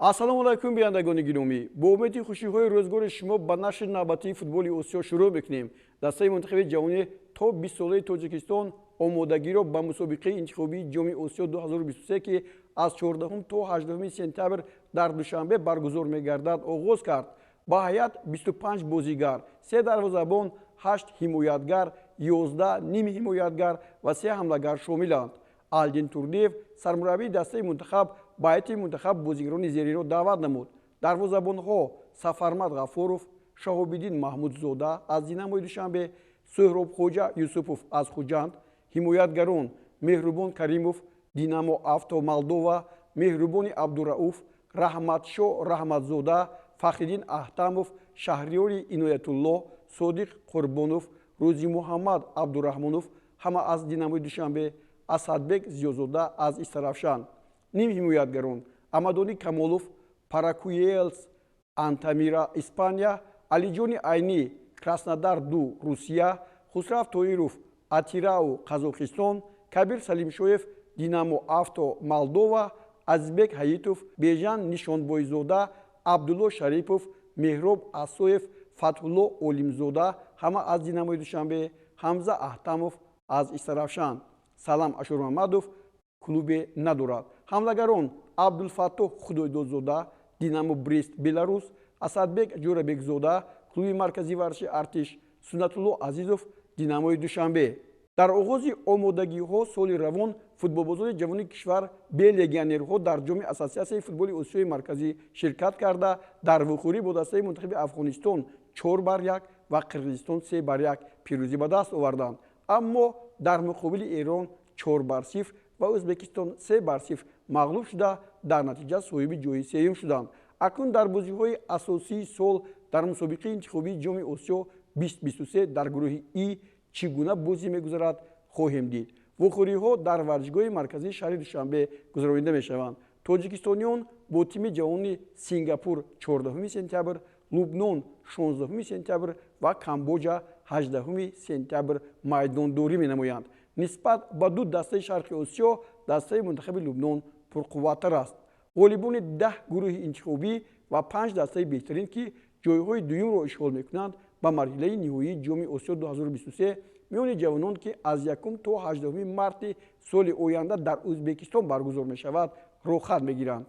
ассалому алайкум биандагони гиромӣ, бо умеди хушиҳои рӯзгори шумо ба нашри навбатии футболи осиё шурӯъ мекунем. Дастаи мунтахаби ҷавонӣ то 20 солаи Тоҷикистон омодагиро ба мусобиқаи интихобии ҷоми осиё 2023 ки аз 14 то 18 сентябр дар душанбе баргузор мегардад оғоз кард. Ба ҳайат 25 бозигар, 3 дарвозабон, 8 ҳимоятгар, 11 ними ҳимоятгар ва 3 ҳамлагар шомиланд. Алдин Турдиев, сармураббии дастаи мунтахаб, ба ҳайати мунтахаб бозигарони зериро даъват намуд. Дарвозабонҳо Сафармад Ғафуров, Шаҳобиддин Маҳмудзода аз Динамои Душанбе, Сӯҳробхоҷа Юсупов аз Хуҷанд, ҳимоятгарон Меҳрубон Каримов, Динамо Авто Молдова, Меҳрубони Абдурауф, Раҳматшо Раҳматзода, Фахриддин Аҳтамов, Шаҳриёри Иноятулло, Содиқ Қурбонов, Рӯзи Муҳаммад Абдураҳмонов ҳама аз Динамои Душанбе, Асадбек Зиёзода аз Истарафшан. Ним ҳимоятгарон Амадони Камолов, Паракуелс Антамира Испания, Алиҷони Айнӣ Краснодар 2 Русия, Хусрав Тоиров Атирау Қазоқистон, Кабир Салимшоев Динамо Авто Молдова, Азизбек Ҳаитов Бежан Нишонбойзода, Абдулло Шарипов, Меҳроб Асоев, Фатҳулло Олимзода ҳама аз Динамои Душанбе, Ҳамза Аҳтамов аз Истарафшан. Салам Ашурмамадов клубе надорад. ҳамлагарон Абдулфаттоҳ Худойдодзода, Динамо Брест Беларус, Асадбек Ҷорабекзода, клуби марказии варзиши Артиш, Суннатулло Азизов, Динамои Душанбе. дар оғози омодагиҳо соли равон футболбозони ҷавони кишвар бе легионерҳо дар ҷоми Ассотсиатсияи футболи Осиёи марказӣ ширкат карда дар вухӯрӣ бо дастаи мунтахаби Афғонистон 4-1 ва Қирғизистон 3-1 пирӯзӣ ба даст оварданд. Аммо дар муқобили Эрон 4-0 ва Ӯзбекистон 3-0 мағлуб шуда дар натиҷа соҳиби ҷойи сеюм шуданд. Акнун дар бозиҳои асосии сол дар мусобиқаи интихобии ҷоми Осиё 2023 дар гурӯҳи И чӣ гуна бозӣ мегузарад хоҳем дид. вухӯриҳо дар варзишгоҳи марказии шаҳри Душанбе гузаронида мешаванд. Тоҷикистониён бо тими ҷавони Сингапур 14 сентябр, Лубнон 16 сентябр ва Камбоҷа 18 сентябр майдондорӣ менамоянд. нисбат ба ду дастаи Шарқи Осиё, дастаи мунтахаби Лубнон пурқувваттар аст. ғолибони 10 гурӯҳи интихобӣ ва 5 дастаи беҳтарин ки ҷойҳои дуюмро ишғол мекунанд ба марҳилаи ниҳоии ҷоми Осиё 2023 миёни ҷавонон ки аз 1 то 18 марти соли оянда дар Ӯзбекистон баргузор мешавад рохат мегиранд.